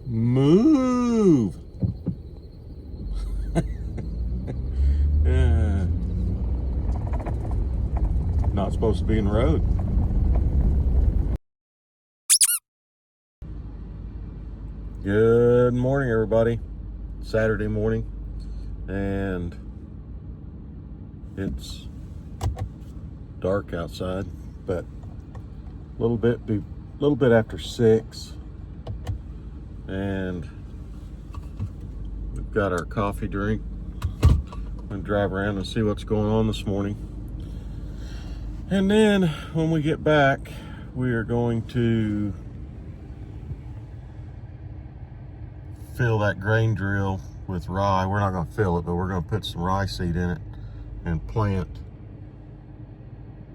Move. Not supposed to be in the road. Good morning, everybody. Saturday morning, and it's dark outside, but a little bit after 6, and we've got our coffee drink. I'm gonna drive around and see what's going on this morning, and then when we get back, we are going to fill that grain drill with rye. We're not going to fill it, but we're going to put some rye seed in it and plant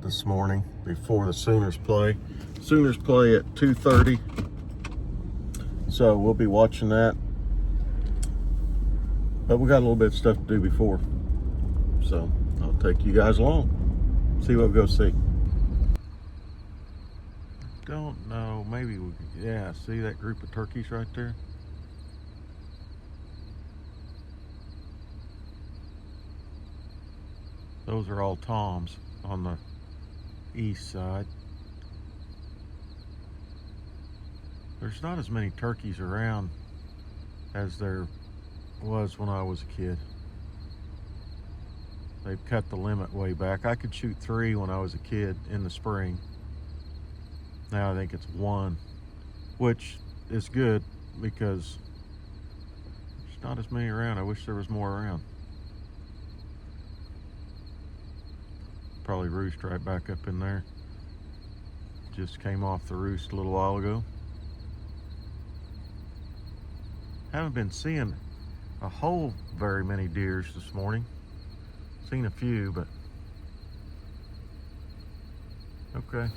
this morning before the Sooners play. Sooners play at 2:30, so we'll be watching that. But we got a little bit of stuff to do before, so I'll take you guys along, see what we go see. Don't know, maybe we could, yeah, see that group of turkeys right there? Those are all toms on the east side. There's not as many turkeys around as there was when I was a kid. They've cut the limit way back. I could shoot 3 when I was a kid in the spring. Now I think it's 1, which is good because there's not as many around. I wish there was more around. Probably roost right back up in there. Just came off the roost a little while ago. Haven't been seeing a whole very many deers this morning. Seen a few, but okay.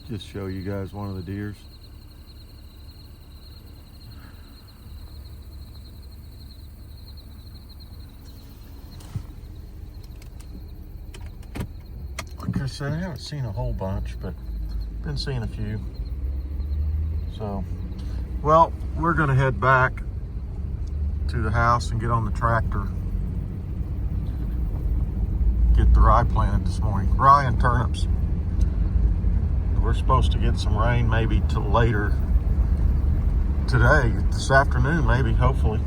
Just show you guys one of the deers. Like I said, I haven't seen a whole bunch, but been seeing a few. So, well, we're gonna head back to the house and get on the tractor. Get the rye planted this morning. Rye and turnips. We're supposed to get some rain maybe till later today, this afternoon maybe, hopefully.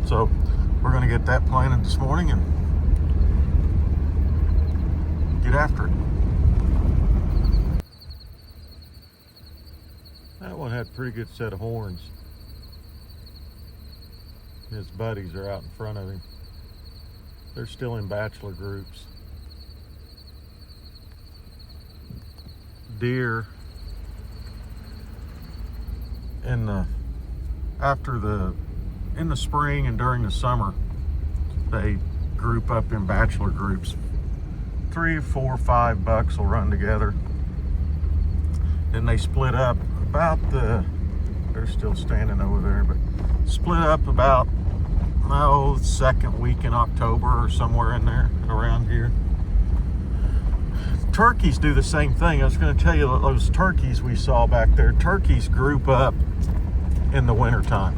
So we're gonna get that planted this morning and get after it. That one had a pretty good set of horns. His buddies are out in front of him. They're still in bachelor groups. Deer in the spring and during the summer, they group up in bachelor groups. 3, 4, 5 bucks will run together. Then they split up about they're still standing over there, but split up about, second week in October or somewhere in there around here. Turkeys do the same thing. I was going to tell you, those turkeys we saw back there, turkeys group up in the wintertime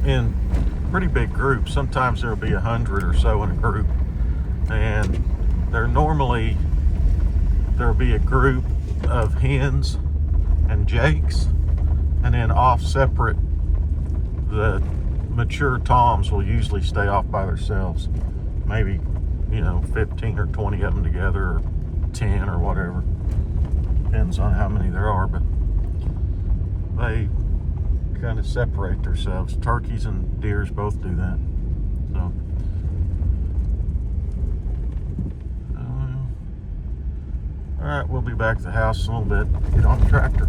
in pretty big groups. Sometimes there'll be 100 or so in a group, and there'll be a group of hens and jakes, and then off separate, the mature toms will usually stay off by themselves. Maybe 15 or 20 of them together, or 10 or whatever, depends on how many there are, but they kind of separate themselves. Turkeys and deers both do that. So all right, we'll be back at the house in a little bit, get on the tractor.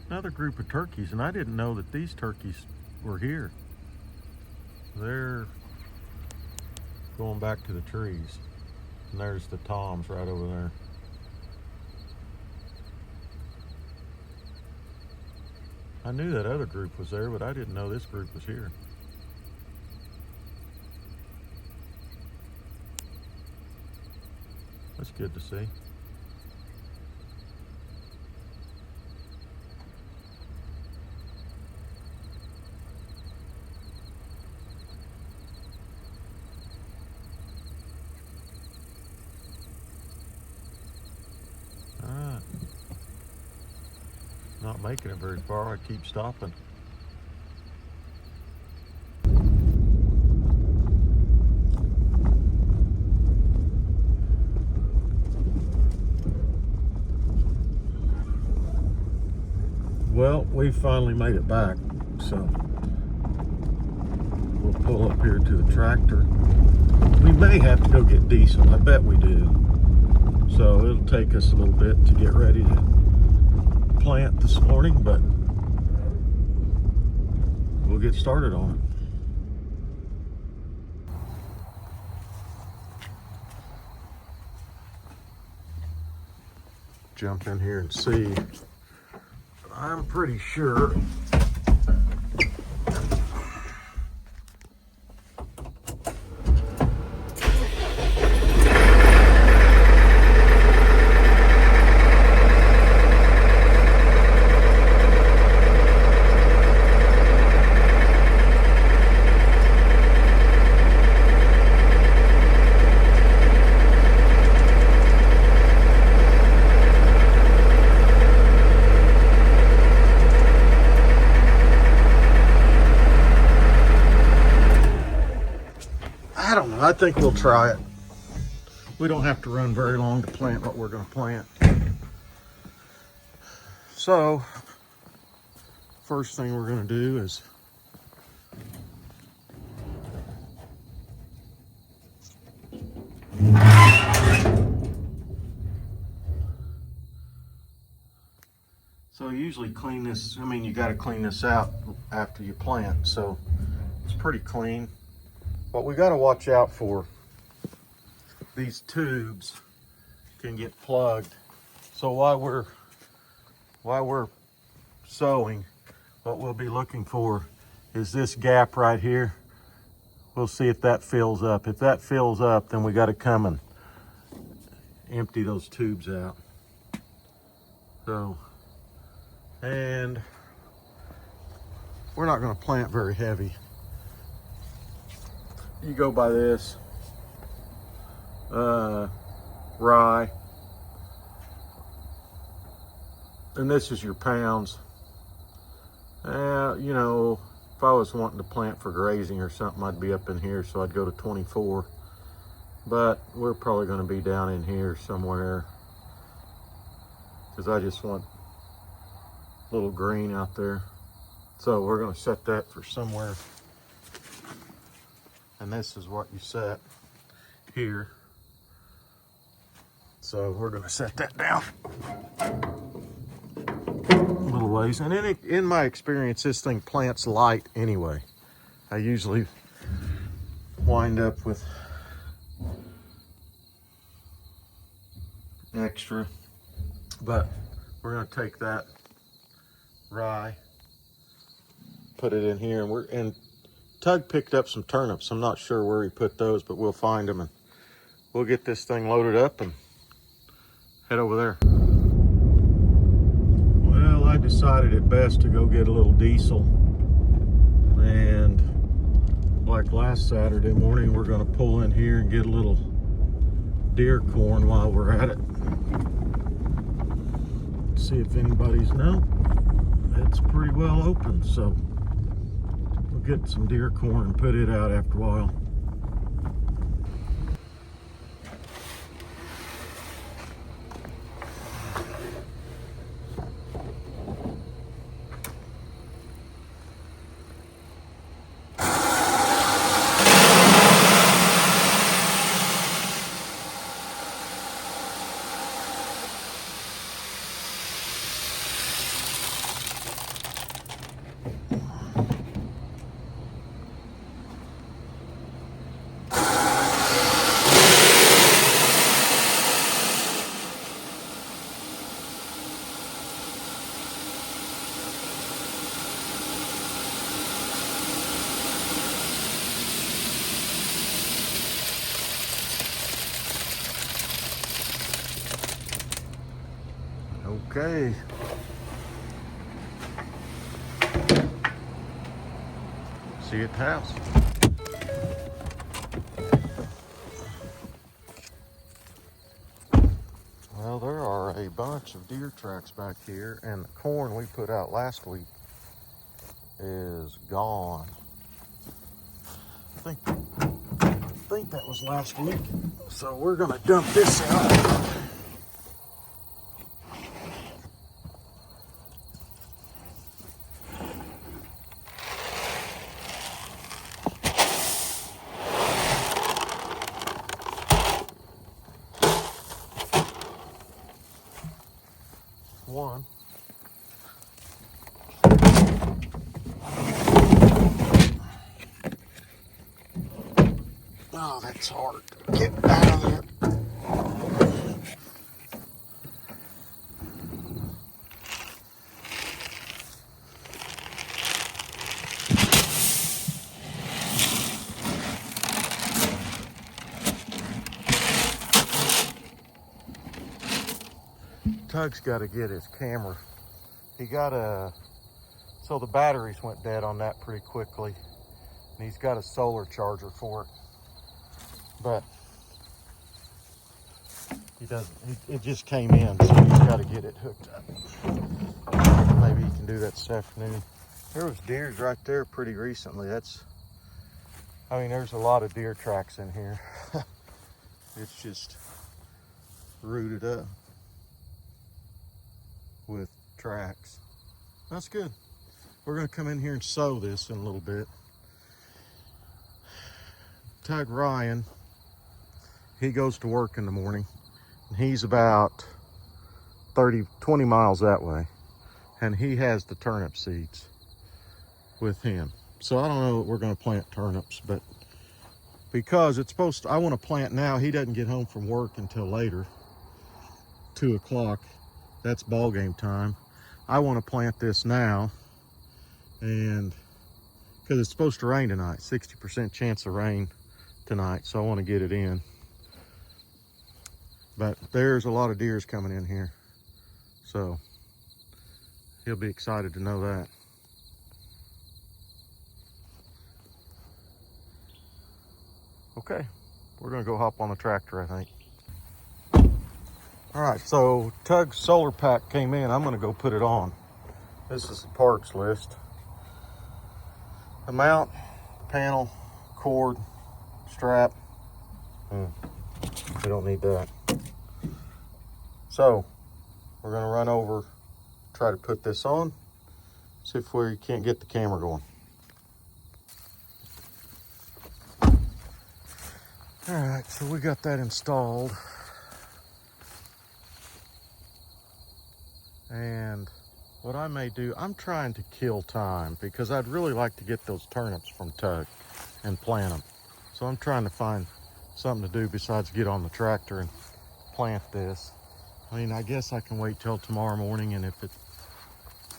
Another group of turkeys, and I didn't know that these turkeys were here. They're going back to the trees. And there's the toms right over there. I knew that other group was there, but I didn't know this group was here. That's good to see. All right. Not making it very far. I keep stopping. Well, we finally made it back, so we'll pull up here to the tractor. We may have to go get diesel. I bet we do. So it'll take us a little bit to get ready to plant this morning, but we'll get started on it. Jump in here and see. I'm pretty sure I think we'll try it. We don't have to run very long to plant what we're going to plant. So, first thing we're going to do is usually clean this. I mean, you got to clean this out after you plant, so it's pretty clean. What we got to watch out for, these tubes can get plugged. So while we're sowing, what we'll be looking for is this gap right here. We'll see if that fills up. If that fills up, then we got to come and empty those tubes out. So, and we're not going to plant very heavy. You go by this rye, and this is your pounds. You know, if I was wanting to plant for grazing or something, I'd be up in here, so I'd go to 24. But we're probably going to be down in here somewhere, because I just want a little green out there. So we're going to set that for somewhere. And this is what you set here. So we're going to set that down a little ways. And in my experience, this thing plants light anyway. I usually wind up with extra. But we're going to take that rye, put it in here, and Tug picked up some turnips. I'm not sure where he put those, but we'll find them and we'll get this thing loaded up and head over there. Well, I decided it best to go get a little diesel. And like last Saturday morning, we're going to pull in here and get a little deer corn while we're at it. See if anybody's it's pretty well open, so get some deer corn and put it out after a while. Okay. See you at the house. Well, there are a bunch of deer tracks back here, and the corn we put out last week is gone. I think that was last week. So we're gonna dump this out. One. Oh, that's hard to get out of there. Tug's got to get his camera. He got so the batteries went dead on that pretty quickly. And he's got a solar charger for it. But he doesn't, it just came in, so he's got to get it hooked up. Maybe he can do that this afternoon. There was deers right there pretty recently. I mean, there's a lot of deer tracks in here. It's just rooted up with tracks. That's good. We're gonna come in here and sow this in a little bit. Tug Ryan, he goes to work in the morning, and he's about 20 miles that way, and he has the turnip seeds with him. So I don't know that we're gonna plant turnips, but because it's supposed to, I want to plant now. He doesn't get home from work until later, 2 o'clock. That's ball game time. I want to plant this now, and because it's supposed to rain tonight, 60% chance of rain tonight, so I want to get it in. But there's a lot of deers coming in here, so he'll be excited to know that. Okay, we're gonna go hop on the tractor, I think. All right, so Tug's solar pack came in. I'm gonna go put it on. This is the parts list. The mount, panel, cord, strap. We don't need that. So we're gonna run over, try to put this on, see if we can't get the camera going. All right, so we got that installed. And what I may do, I'm trying to kill time because I'd really like to get those turnips from Tug and plant them. So I'm trying to find something to do besides get on the tractor and plant this. I mean, I guess I can wait till tomorrow morning, and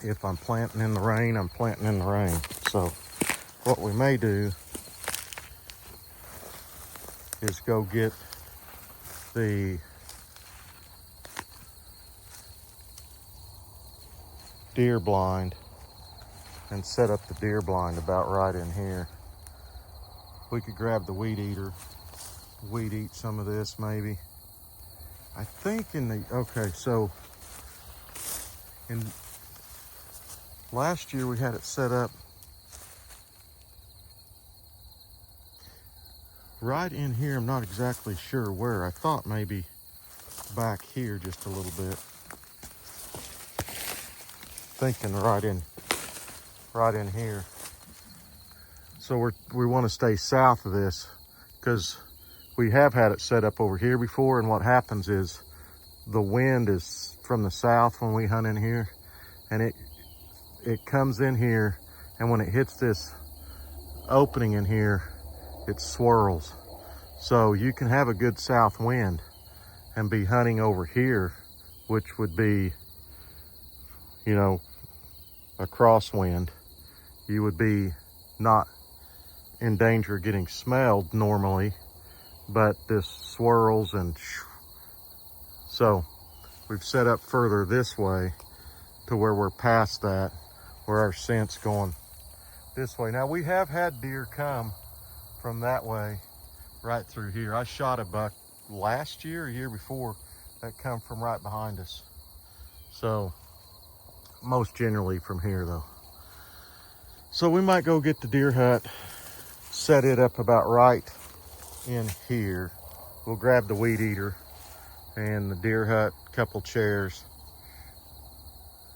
if I'm planting in the rain, I'm planting in the rain. So what we may do is go get the deer blind and set up the deer blind about right in here. We could grab the weed eater, weed eat some of this maybe. I think okay, so in last year we had it set up right in here. I'm not exactly sure where. I thought maybe back here just a little bit. Thinking right in here. So we want to stay south of this because we have had it set up over here before, and what happens is the wind is from the south when we hunt in here, and it comes in here, and when it hits this opening in here, it swirls. So you can have a good south wind and be hunting over here, which would be, you know, a crosswind. You would be not in danger of getting smelled normally, but this swirls, and so we've set up further this way to where we're past that, where our scent's going this way. Now we have had deer come from that way right through here. I shot a buck last year, a year before, that come from right behind us. So most generally from here though. So we might go get the deer hut, set it up about right in here. We'll grab the weed eater and the deer hut, couple chairs,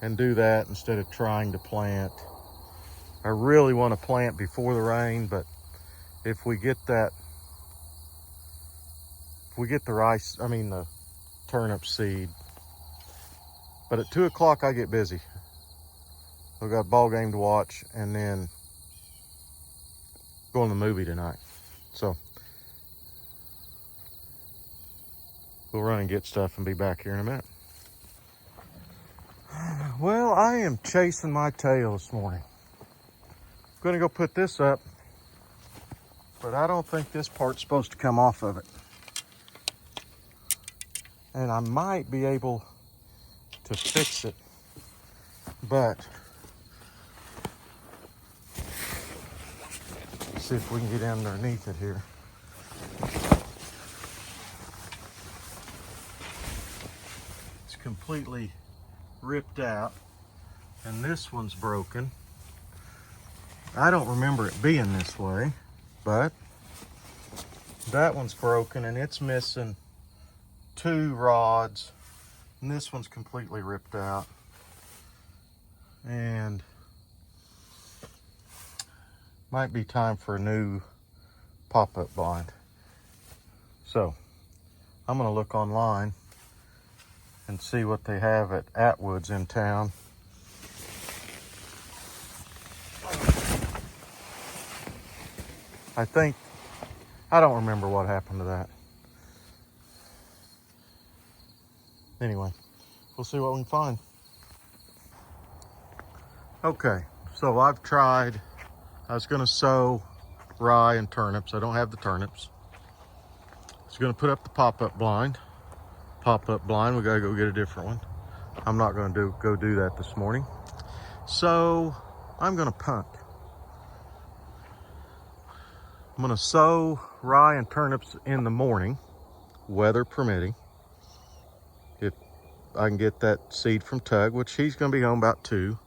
and do that instead of trying to plant. I really want to plant before the rain, but if we get the the turnip seed. But at 2 o'clock I get busy. We've got a ball game to watch and then going to the movie tonight. So we'll run and get stuff and be back here in a minute. Well, I am chasing my tail this morning. I'm gonna go put this up, but I don't think this part's supposed to come off of it. And I might be able to fix it, but let's see if we can get underneath it here. It's completely ripped out, and this one's broken. I don't remember it being this way, but that one's broken and it's missing 2 rods, and this one's completely ripped out. And might be time for a new pop-up blind. So I'm gonna look online and see what they have at Atwood's in town. I don't remember what happened to that. Anyway, we'll see what we can find. Okay, so I was gonna sow rye and turnips. I don't have the turnips. I was gonna put up the pop-up blind. Pop-up blind, we gotta go get a different one. I'm not gonna go do that this morning. So I'm gonna punt. I'm gonna sow rye and turnips in the morning, weather permitting. If I can get that seed from Tug, which he's gonna be home about 2.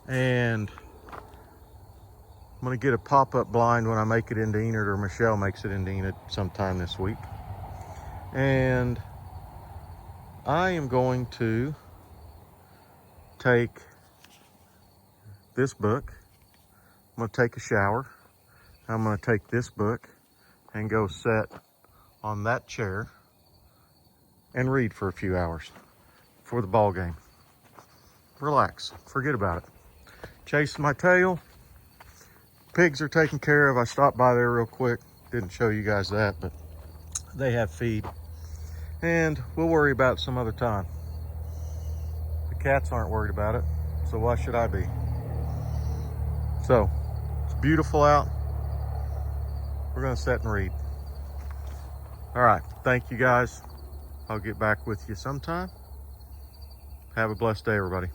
And I'm gonna get a pop-up blind when I make it into Enid, or Michelle makes it into Enid sometime this week. And I am going to take this book. I'm gonna take a shower. I'm gonna take this book and go sit on that chair and read for a few hours before the ball game. Relax, forget about it. Chasing my tail. Pigs are taken care of. I stopped by there real quick. Didn't show you guys that, but they have feed. And we'll worry about it some other time. The cats aren't worried about it, so why should I be? So, it's beautiful out. We're gonna sit and read. All right, thank you guys. I'll get back with you sometime. Have a blessed day, everybody.